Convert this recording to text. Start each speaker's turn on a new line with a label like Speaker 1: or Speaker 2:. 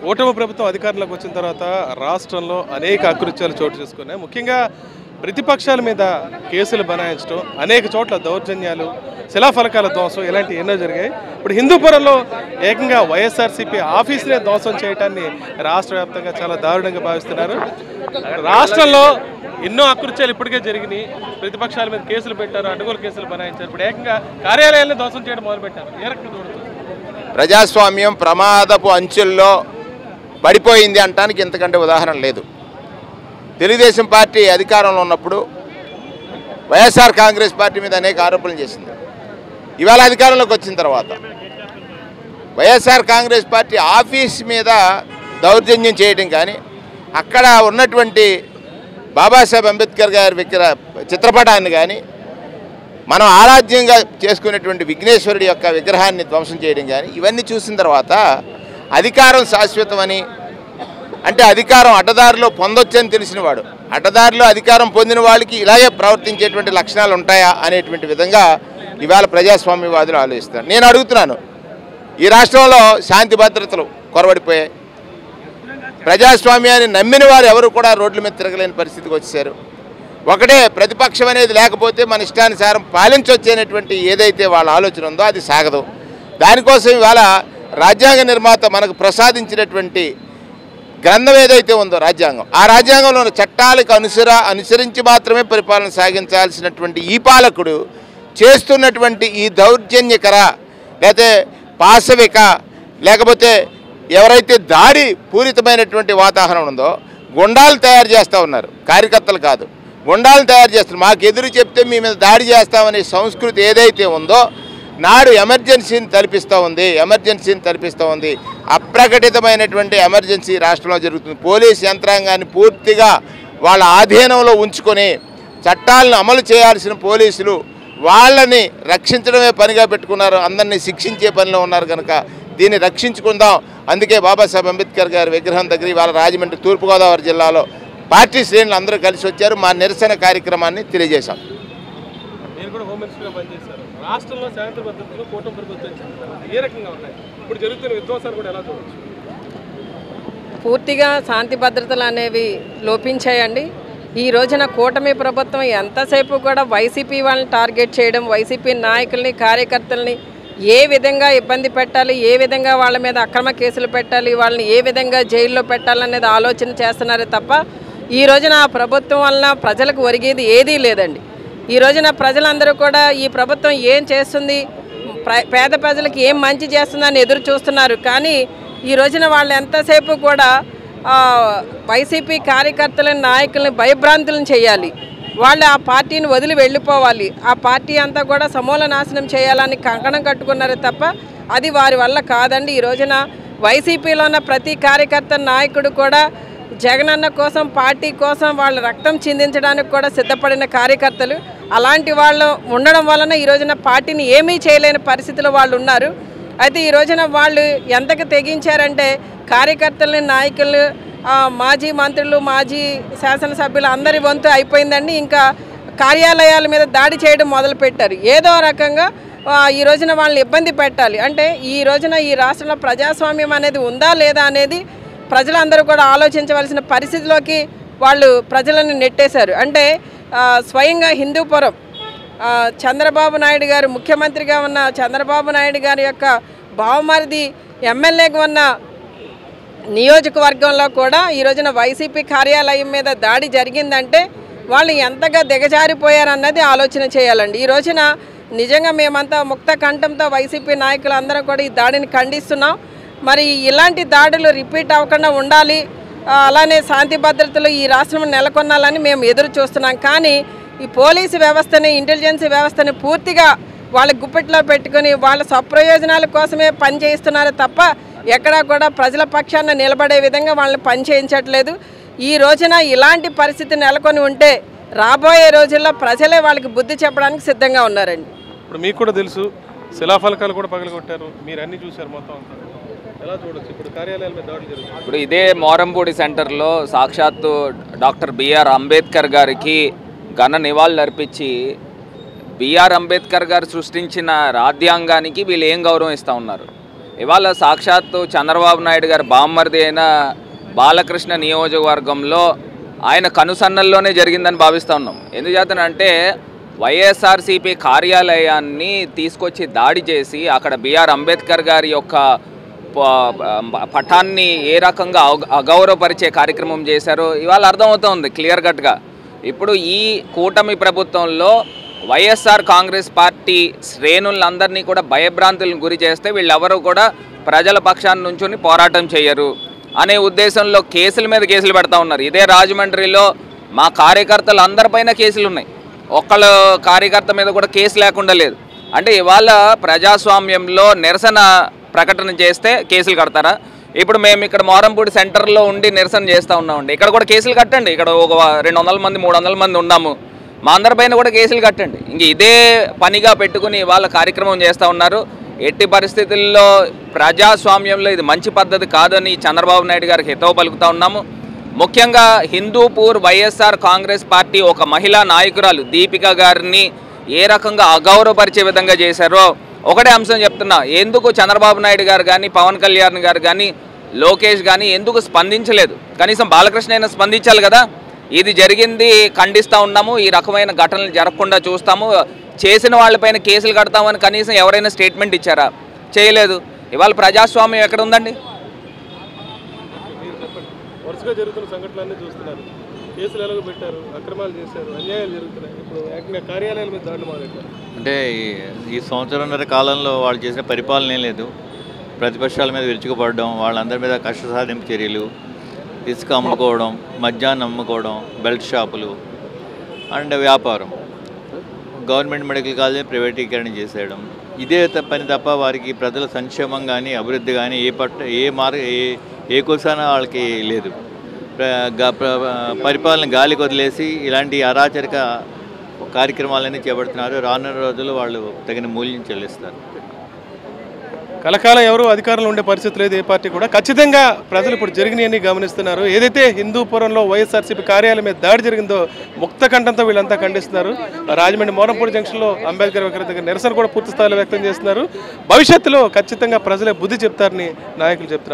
Speaker 1: కూటమి ప్రభుత్వం అధికారంలోకి వచ్చిన తర్వాత రాష్ట్రంలో అనేక అకృత్యాలు చోటు చేసుకున్నాయి. ముఖ్యంగా ప్రతిపక్షాల మీద కేసులు బనాయించడం, అనేక చోట్ల దౌర్జన్యాలు, శిలాఫలకాల ధ్వంసం ఇలాంటి ఎన్నో జరిగాయి. ఇప్పుడు హిందూపురంలో ఏకంగా వైఎస్ఆర్సీపీ ఆఫీసునే ధ్వంసం చేయడాన్ని రాష్ట్ర వ్యాప్తంగా చాలా దారుణంగా భావిస్తున్నారు. రాష్ట్రంలో ఎన్నో అకృత్యాలు ఇప్పటికే జరిగినాయి. ప్రతిపక్షాల మీద కేసులు పెట్టారు, అడ్డగోలు కేసులు బనాయించారు. ఇప్పుడు ఏకంగా కార్యాలయాలను ధ్వంసం చేయడం మొదలుపెట్టారు. ఏ రకంగా చూడొచ్చు?
Speaker 2: ప్రజాస్వామ్యం ప్రమాదపు అంచుల్లో పడిపోయింది అంటానికి ఇంతకంటే ఉదాహరణ లేదు. తెలుగుదేశం పార్టీ అధికారంలో ఉన్నప్పుడు వైఎస్ఆర్ కాంగ్రెస్ పార్టీ మీద అనేక ఆరోపణలు చేసింది. ఇవాళ అధికారంలోకి వచ్చిన తర్వాత వైఎస్ఆర్ కాంగ్రెస్ పార్టీ ఆఫీస్ మీద దౌర్జన్యం చేయడం కానీ, అక్కడ ఉన్నటువంటి బాబాసాహెబ్ అంబేద్కర్ గారి చిత్రపటాన్ని కానీ, మనం ఆరాధ్యంగా చేసుకునేటువంటి విఘ్నేశ్వరుడి యొక్క విగ్రహాన్ని ధ్వంసం చేయడం కానీ, ఇవన్నీ చూసిన తర్వాత అధికారం శాశ్వతమని, అంటే అధికారం అడ్డదారిలో పొందొచ్చని తెలిసినవాడు, అడ్డదారిలో అధికారం పొందిన వాళ్ళకి ఇలాగే ప్రవర్తించేటువంటి లక్షణాలు ఉంటాయా అనేటువంటి విధంగా ఇవాళ ప్రజాస్వామ్యవాదులు ఆలోచిస్తారు. నేను అడుగుతున్నాను, ఈ రాష్ట్రంలో శాంతి భద్రతలు కొరవడిపోయాయి. ప్రజాస్వామ్యాన్ని నమ్మిన వారు ఎవరు కూడా రోడ్ల మీద తిరగలేని పరిస్థితికి వచ్చేసారు. ఒకటే ప్రతిపక్షం అనేది లేకపోతే మన ఇష్టానుసారం పాలించొచ్చేటువంటి ఏదైతే వాళ్ళ ఆలోచన ఉందో అది సాగదు. దానికోసం ఇవాళ రాజ్యాంగ నిర్మాత మనకు ప్రసాదించినటువంటి గ్రంథం ఏదైతే ఉందో రాజ్యాంగం, ఆ రాజ్యాంగంలో ఉన్న చట్టాలకు అనుసరించి మాత్రమే పరిపాలన సాగించాల్సినటువంటి ఈ పాలకుడు చేస్తున్నటువంటి ఈ దౌర్జన్యకర లేకపోతే పాశవిక లేకపోతే ఎవరైతే దాడి పూరితమైనటువంటి వాతావరణం ఉందో గుండాలు తయారు చేస్తూ ఉన్నారు, కార్యకర్తలు కాదు, గుండాలు తయారు చేస్తున్నారు. మాకు ఎదురు చెప్తే మీ మీద దాడి చేస్తామనే సంస్కృతి ఏదైతే ఉందో నాడు ఎమర్జెన్సీని తలపిస్తూ ఉంది. అప్రకటితమైనటువంటి ఎమర్జెన్సీ రాష్ట్రంలో జరుగుతుంది. పోలీస్ యంత్రాంగాన్ని పూర్తిగా వాళ్ళ ఆధీనంలో ఉంచుకొని చట్టాలను అమలు చేయాల్సిన పోలీసులు వాళ్ళని రక్షించడమే పనిగా పెట్టుకున్నారు, అందరినీ శిక్షించే పనిలో ఉన్నారు. కనుక దీన్ని రక్షించుకుందాం. అందుకే బాబాసాహెబ్ అంబేద్కర్ గారి విగ్రహం దగ్గర ఇవాళ రాజమండ్రి తూర్పుగోదావరి జిల్లాలో పార్టీ శ్రేణులు అందరూ కలిసి వచ్చారు. మా నిరసన కార్యక్రమాన్ని తెలియజేశాం.
Speaker 1: రాష్ట్రంలో శాంతి భద్రతలు కూటమి ప్రభుత్వం ఏ రకంగా ఉన్నాయి? ఇప్పుడు జరుగుతున్న విధ్వంసాలు కూడా ఎలా చూడవచ్చు?
Speaker 3: పూర్తిగా శాంతి భద్రతలు అనేవి లోపించాయండి. ఈ రోజున కూటమి ప్రభుత్వం ఎంతసేపు కూడా వైసీపీ వాళ్ళని టార్గెట్ చేయడం, వైసీపీ నాయకుల్ని కార్యకర్తల్ని ఏ విధంగా ఇబ్బంది పెట్టాలి, ఏ విధంగా వాళ్ళ మీద అక్రమ కేసులు పెట్టాలి, వాళ్ళని ఏ విధంగా జైల్లో పెట్టాలనేది ఆలోచన చేస్తున్నారే తప్ప ఈ రోజున ఆ ప్రభుత్వం వలన ప్రజలకు ఒరిగేది ఏదీ లేదండి. ఈ రోజున ప్రజలందరూ కూడా ఈ ప్రభుత్వం ఏం చేస్తుంది, పేద ప్రజలకు ఏం మంచి చేస్తుందని ఎదురు చూస్తున్నారు. కానీ ఈ రోజున వాళ్ళు ఎంతసేపు కూడా వైసీపీ కార్యకర్తలని నాయకుల్ని భయభ్రాంతులను చేయాలి, వాళ్ళు ఆ పార్టీని వదిలి వెళ్ళిపోవాలి, ఆ పార్టీ అంతా కూడా సమూల నాశనం చేయాలని కంకణం కట్టుకున్నారే తప్ప అది వారి వల్ల కాదండి. ఈ రోజున వైసీపీలో ఉన్న ప్రతి కార్యకర్త నాయకుడు కూడా జగనన్న కోసం, పార్టీ కోసం వాళ్ళ రక్తం చిందించడానికి కూడా సిద్ధపడిన కార్యకర్తలు. అలాంటి వాళ్ళు ఉండడం వలన ఈ రోజున పార్టీని ఏమీ చేయలేని పరిస్థితిలో వాళ్ళు ఉన్నారు. అయితే ఈ రోజున వాళ్ళు ఎంతకు తెగించారంటే కార్యకర్తలని, నాయకులు, మాజీ మంత్రులు, మాజీ శాసనసభ్యులు అందరి వంతు అయిపోయిందండి. ఇంకా కార్యాలయాల మీద దాడి చేయడం మొదలుపెట్టారు. ఏదో రకంగా ఈ రోజున వాళ్ళని ఇబ్బంది పెట్టాలి. అంటే ఈ రోజున ఈ రాష్ట్రంలో ప్రజాస్వామ్యం అనేది ఉందా లేదా అనేది ప్రజలందరూ కూడా ఆలోచించవలసిన పరిస్థితిలోకి వాళ్ళు ప్రజలను నెట్టేశారు. అంటే స్వయంగా హిందూపురం చంద్రబాబు నాయుడు గారు ముఖ్యమంత్రిగా ఉన్న చంద్రబాబు నాయుడు గారి యొక్క బావమరిది ఎమ్మెల్యేగా ఉన్న నియోజకవర్గంలో కూడా ఈ రోజున వైసీపీ కార్యాలయం మీద దాడి జరిగిందంటే వాళ్ళు ఎంతగా దిగజారిపోయారన్నది ఆలోచన చేయాలండి. ఈ రోజున నిజంగా మేమంతా ముక్త కంఠంతో వైసీపీ నాయకులు అందరం కూడా ఈ దాడిని ఖండిస్తున్నాం. మరి ఇలాంటి దాడులు రిపీట్ అవ్వకుండా ఉండాలి, అలానే శాంతి భద్రతలు ఈ రాష్ట్రం నెలకొనాలని మేము ఎదురు చూస్తున్నాం. కానీ ఈ పోలీసు వ్యవస్థని, ఇంటెలిజెన్స్ వ్యవస్థని పూర్తిగా వాళ్ళ గుప్పెట్లో పెట్టుకుని వాళ్ళ స్వప్రయోజనాల కోసమే పనిచేస్తున్నారు తప్ప ఎక్కడా కూడా ప్రజల పక్షాన నిలబడే విధంగా వాళ్ళని పనిచేయించట్లేదు. ఈ రోజున ఇలాంటి పరిస్థితి నెలకొని ఉంటే రాబోయే రోజుల్లో ప్రజలే వాళ్ళకి బుద్ధి చెప్పడానికి సిద్ధంగా ఉన్నారండి.
Speaker 1: ఇప్పుడు మీకు కూడా తెలుసు, శిలాఫలకాలు కూడా పగలగొట్టారు, మీరు అన్ని చూశారు మొత్తం. ఎలా చూడొచ్చు ఇప్పుడు కార్యాలయాల మీద దాడులు జరుగుతుంది?
Speaker 4: ఇప్పుడు ఇదే మోరంపూడి సెంటర్లో సాక్షాత్తు డాక్టర్ బిఆర్ అంబేద్కర్ గారికి ఘన నివాళులు అర్పించి బిఆర్ అంబేద్కర్ గారు సృష్టించిన రాజ్యాంగానికి వీళ్ళు ఏం గౌరవం ఇస్తూ ఉన్నారు? ఇవాళ సాక్షాత్తు చంద్రబాబు నాయుడు గారు బామ్మర్ది అయిన బాలకృష్ణ నియోజకవర్గంలో ఆయన కనుసన్నల్లోనే జరిగిందని భావిస్తూ ఉన్నాం. ఎందుచేతనంటే వైఎస్ఆర్సీపీ కార్యాలయాన్ని తీసుకొచ్చి దాడి చేసి అక్కడ బిఆర్ అంబేద్కర్ గారి యొక్క పటాన్ని ఏ రకంగా అగౌరవపరిచే కార్యక్రమం చేశారో ఇవాళ అర్థమవుతోంది క్లియర్ కట్గా. ఇప్పుడు ఈ కూటమి ప్రభుత్వంలో వైఎస్ఆర్ కాంగ్రెస్ పార్టీ శ్రేణులందరినీ కూడా భయభ్రాంతులను గురి చేస్తే వీళ్ళెవరూ కూడా ప్రజల పక్షాన్ని నుంచుని పోరాటం చేయరు అనే ఉద్దేశంలో కేసుల మీద కేసులు పెడతా ఉన్నారు. ఇదే రాజమండ్రిలో మా కార్యకర్తలు అందరిపైన కేసులు ఉన్నాయి, ఒక్కళ్ళ కార్యకర్త మీద కూడా కేసు లేకుండా లేదు. అంటే ఇవాళ ప్రజాస్వామ్యంలో నిరసన ప్రకటన చేస్తే కేసులు కడతారా? ఇప్పుడు మేము ఇక్కడ మోరంపూడి సెంటర్లో ఉండి నిరసన చేస్తూ ఉన్నామండి, ఇక్కడ కూడా కేసులు కట్టండి. ఇక్కడ ఒక 200 మంది 300 మంది ఉన్నాము, మా అందరిపైన కూడా కేసులు కట్టండి. ఇంక ఇదే పనిగా పెట్టుకుని ఇవాళ కార్యక్రమం చేస్తూ ఉన్నారు. ఎట్టి పరిస్థితుల్లో ప్రజాస్వామ్యంలో ఇది మంచి పద్ధతి కాదని చంద్రబాబు నాయుడు గారికి హితవు పలుకుతూ ఉన్నాము. ముఖ్యంగా హిందూపూర్ వైఎస్ఆర్ కాంగ్రెస్ పార్టీ ఒక మహిళా నాయకురాలు దీపిక గారిని ఏ రకంగా అగౌరవపరిచే విధంగా చేశారో ఒకటే అంశం చెప్తున్నా. ఎందుకు చంద్రబాబు నాయుడు గారు కానీ పవన్ కళ్యాణ్ గారు కానీ లోకేష్ కానీ ఎందుకు స్పందించలేదు? కనీసం బాలకృష్ణ అయినా స్పందించాలి కదా. ఇది జరిగింది ఖండిస్తూ ఉన్నాము, ఈ రకమైన ఘటనలు జరగకుండా చూస్తాము, చేసిన వాళ్ళపైన కేసులు కడతామని కనీసం ఎవరైనా స్టేట్మెంట్ ఇచ్చారా? చేయలేదు. ఇవాళ ప్రజాస్వామ్యం ఎక్కడ ఉందండి?
Speaker 1: వరుసగా జరుగుతున్న సంఘటనలన్నీ చూస్తున్నారు, కేసులు ఎలాగో పెట్టారు, అక్రమాలు చేశారు, అన్యాయాలు జరుగుతున్నాయి. ఇప్పుడు ఏకంగా కార్యాలయాల మీద దాడులు మొదలెట్టారు.
Speaker 5: అంటే ఈ సంవత్సరంన్నర కాలంలో వాళ్ళు చేసిన పరిపాలన ఏం లేదు. ప్రతిపక్షాల మీద విరుచుకుపడడం, వాళ్ళందరి మీద కష్ట సాధింపు చర్యలు, ఇసుక అమ్ముకోవడం, మద్యాన్ని అమ్ముకోవడం, బెల్ట్ షాపులు అండ్ వ్యాపారం, గవర్నమెంట్ మెడికల్ కాలేజీ ప్రైవేటీకరణ చేసేయడం, ఇదే పని తప్ప వారికి ప్రజల సంక్షేమం కానీ అభివృద్ధి కానీ ఏ కోసాన వాళ్ళకి లేదు. పరిపాలన గాలికి వదిలేసి ఇలాంటి అరాచరిక కార్యక్రమాలన్నీ చేపడుతున్నారు. రానున్న రోజుల్లో వాళ్ళు తగిన మూల్యం చెల్లిస్తారు.
Speaker 1: కలకాలం ఎవరు అధికారంలో ఉండే పరిస్థితి లేదు ఏ పార్టీ కూడా. ఖచ్చితంగా ప్రజలు ఇప్పుడు జరిగినవన్నీ గమనిస్తున్నారు. ఏదైతే హిందూపురంలో వైఎస్ఆర్సీపీ కార్యాలయం మీద దాడి జరిగిందో ముక్త కంఠంతో వీళ్ళంతా ఖండిస్తున్నారు. రాజమండ్రి మోరంపూడి జంక్షన్లో అంబేద్కర్ విగ్రహం దగ్గర నిరసన కూడా పూర్తి స్థాయిలో వ్యక్తం చేస్తున్నారు. భవిష్యత్తులో ఖచ్చితంగా ప్రజలే బుద్ధి చెప్తారని నాయకులు చెప్తున్నారు.